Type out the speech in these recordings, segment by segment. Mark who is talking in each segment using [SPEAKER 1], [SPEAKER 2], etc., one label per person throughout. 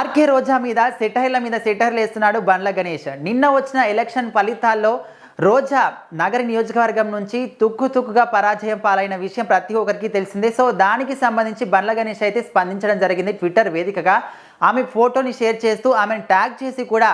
[SPEAKER 1] RK రోజా మీద సెటైర్లు వేస్తున్నాడు బండ్ల గణేష్. నిన్న వచ్చిన ఎలక్షన్ ఫలితాల్లో రోజా నగర నియోజకవర్గం నుంచి తుక్కుగా పరాజయం పాలైన విషయం ప్రతి ఒక్కరికి తెలిసిందే. సో దానికి సంబంధించి బండ్ల గణేష్ అయితే స్పందించడం జరిగింది. ట్విట్టర్ వేదికగా ఆమె ఫోటోని షేర్ చేస్తూ ఆమెను ట్యాగ్ చేసి కూడా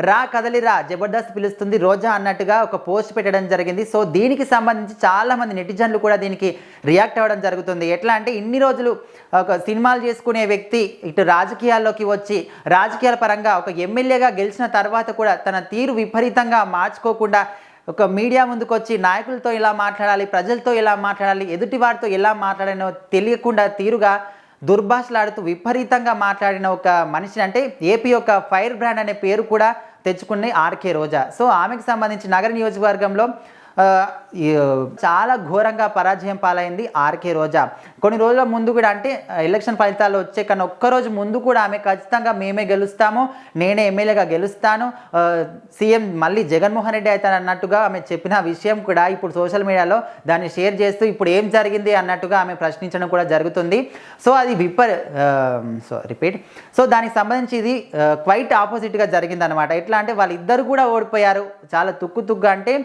[SPEAKER 1] రా కదలిరా జబర్దస్త్ పిలుస్తుంది రోజా అన్నట్టుగా ఒక పోస్ట్ పెట్టడం జరిగింది. సో దీనికి సంబంధించి చాలామంది నెటిజన్లు కూడా దీనికి రియాక్ట్ అవ్వడం జరుగుతుంది. ఎట్లా అంటే ఇన్ని రోజులు ఒక సినిమాలు చేసుకునే వ్యక్తి ఇటు రాజకీయాల్లోకి వచ్చి రాజకీయాల పరంగా ఒక ఎమ్మెల్యేగా గెలిచిన తర్వాత కూడా తన తీరు విపరీతంగా మార్చుకోకుండా ఒక మీడియా ముందుకు వచ్చి నాయకులతో ఎలా మాట్లాడాలి, ప్రజలతో ఎలా మాట్లాడాలి, ఎదుటి వారితో ఎలా మాట్లాడాలో తెలియకుండా తీరుగా దుర్భాషలాడుతూ విపరీతంగా మాట్లాడిన ఒక మనిషిని, అంటే ఏపీ యొక్క ఫైర్ బ్రాండ్ అనే పేరు కూడా తెచ్చుకునే ఆర్కే రోజా. సో ఆమెకు సంబంధించి నగర నియోజకవర్గంలో చాలా ఘోరంగా పరాజయం పాలైంది ఆర్కే రోజా. కొన్ని రోజుల ముందు కూడా, అంటే ఎలక్షన్ ఫలితాలు వచ్చే కన్నా ఒక్కరోజు ముందు కూడా ఆమె ఖచ్చితంగా మేమే గెలుస్తాము, నేనే ఎమ్మెల్యేగా గెలుస్తాను, సీఎం మళ్ళీ జగన్మోహన్ రెడ్డి అవుతాను అన్నట్టుగా ఆమె చెప్పిన విషయం కూడా ఇప్పుడు సోషల్ మీడియాలో దాన్ని షేర్ చేస్తూ ఇప్పుడు ఏం జరిగింది అన్నట్టుగా ఆమె ప్రశ్నించడం కూడా జరుగుతుంది. సో అది సో దానికి సంబంధించి ఇది క్వైట్ ఆపోజిట్గా జరిగింది అనమాట. ఎట్లా అంటే వాళ్ళిద్దరు కూడా ఓడిపోయారు. చాలా తుక్కుగా, అంటే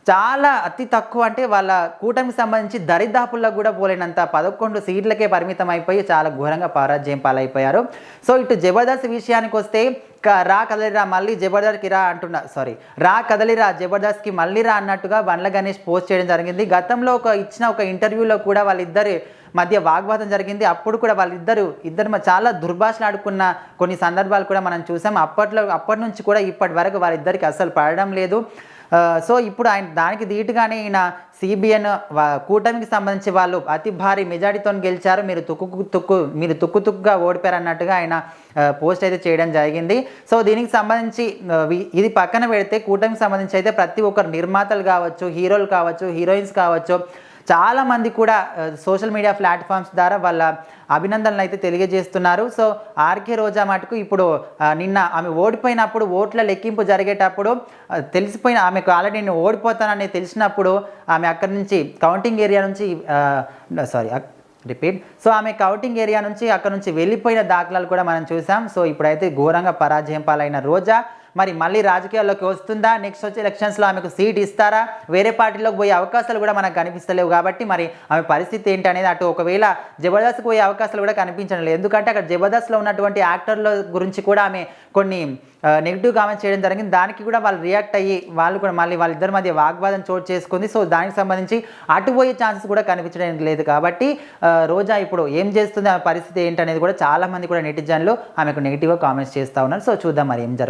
[SPEAKER 1] చాలా అతి తక్కువ, అంటే వాళ్ళ కూటమికి సంబంధించి దరిదాపుల్లో కూడా పోలేనంత 11 సీట్లకే పరిమితం అయిపోయి చాలా ఘోరంగా పరాజయం పాలైపోయారు. సో ఇటు జబర్దస్త్ విషయానికి వస్తే రా కదలిరా మళ్ళీ జబర్దస్త్కి రా రా కదలిరా జబర్దస్త్కి మళ్ళీ రా అన్నట్టుగా బండ్ల గణేష్ పోస్ట్ చేయడం జరిగింది. గతంలో ఇచ్చిన ఒక ఇంటర్వ్యూలో కూడా వాళ్ళిద్దరి మధ్య వాగ్వాదం జరిగింది. అప్పుడు కూడా ఇద్దరు చాలా దుర్భాషలు ఆడుకున్న కొన్ని సందర్భాలు కూడా మనం చూసాం. అప్పటి నుంచి కూడా ఇప్పటి వరకు వారిద్దరికి అస్సలు పడడం లేదు. సో ఇప్పుడు ఆయన దానికి ధీటుగానే ఈయన సిబిఎన్ కూటమికి సంబంధించి వాళ్ళు అతి భారీ మెజారిటీతో గెలిచారు, మీరు తుక్కుగా ఓడిపోయారు అన్నట్టుగా ఆయన పోస్ట్ అయితే చేయడం జరిగింది. సో దీనికి సంబంధించి ఇది పక్కన పెడితే కూటమికి సంబంధించి అయితే ప్రతి ఒక్కరు నిర్మాతలు కావచ్చు, హీరోలు కావచ్చు, హీరోయిన్స్ కావచ్చు, చాలామంది కూడా సోషల్ మీడియా ప్లాట్ఫామ్స్ ద్వారా వాళ్ళ అభినందనలు అయితే తెలియజేస్తున్నారు. సో ఆర్కే రోజా మటుకు ఇప్పుడు నిన్న ఆమె ఓడిపోయినప్పుడు ఓట్ల లెక్కింపు జరిగేటప్పుడు తెలిసిపోయిన ఆమెకు ఆల్రెడీ నేను ఓడిపోతానని తెలిసినప్పుడు ఆమె అక్కడి నుంచి కౌంటింగ్ ఏరియా నుంచి సో ఆమె కౌంటింగ్ ఏరియా నుంచి అక్కడ నుంచి వెళ్ళిపోయిన దాఖలాలు కూడా మనం చూసాం. సో ఇప్పుడైతే ఘోరంగా పరాజయం పాలైన రోజా మరి మళ్ళీ రాజకీయాల్లోకి వస్తుందా, నెక్స్ట్ వచ్చే ఎలక్షన్స్లో ఆమెకు సీట్ ఇస్తారా, వేరే పార్టీలోకి పోయే అవకాశాలు కూడా మనకు కనిపిస్తలేవు. కాబట్టి మరి ఆమె పరిస్థితి ఏంటి అనేది, అటు ఒకవేళ జబర్దస్త్కి పోయే అవకాశాలు కూడా కనిపించడం లేదు. ఎందుకంటే అక్కడ జబర్దస్త్లో ఉన్నటువంటి యాక్టర్ల గురించి కూడా ఆమె కొన్ని నెగిటివ్ కామెంట్స్ చేయడం జరిగింది. దానికి కూడా వాళ్ళు రియాక్ట్ అయ్యి వాళ్ళు కూడా మళ్ళీ వాళ్ళిద్దరి మధ్య వాగ్వాదం చోటు చేసుకుంది. సో దానికి సంబంధించి అటు పోయే ఛాన్సెస్ కూడా కనిపించడం లేదు. కాబట్టి రోజా ఇప్పుడు ఏం చేస్తుంది, ఆమె పరిస్థితి ఏంటనేది కూడా చాలామంది కూడా నెటిజన్లు ఆమెకు నెగిటివ్గా కామెంట్స్ చేస్తూ ఉన్నారు. సో చూద్దాం మరి ఏం జరుగుతుంది.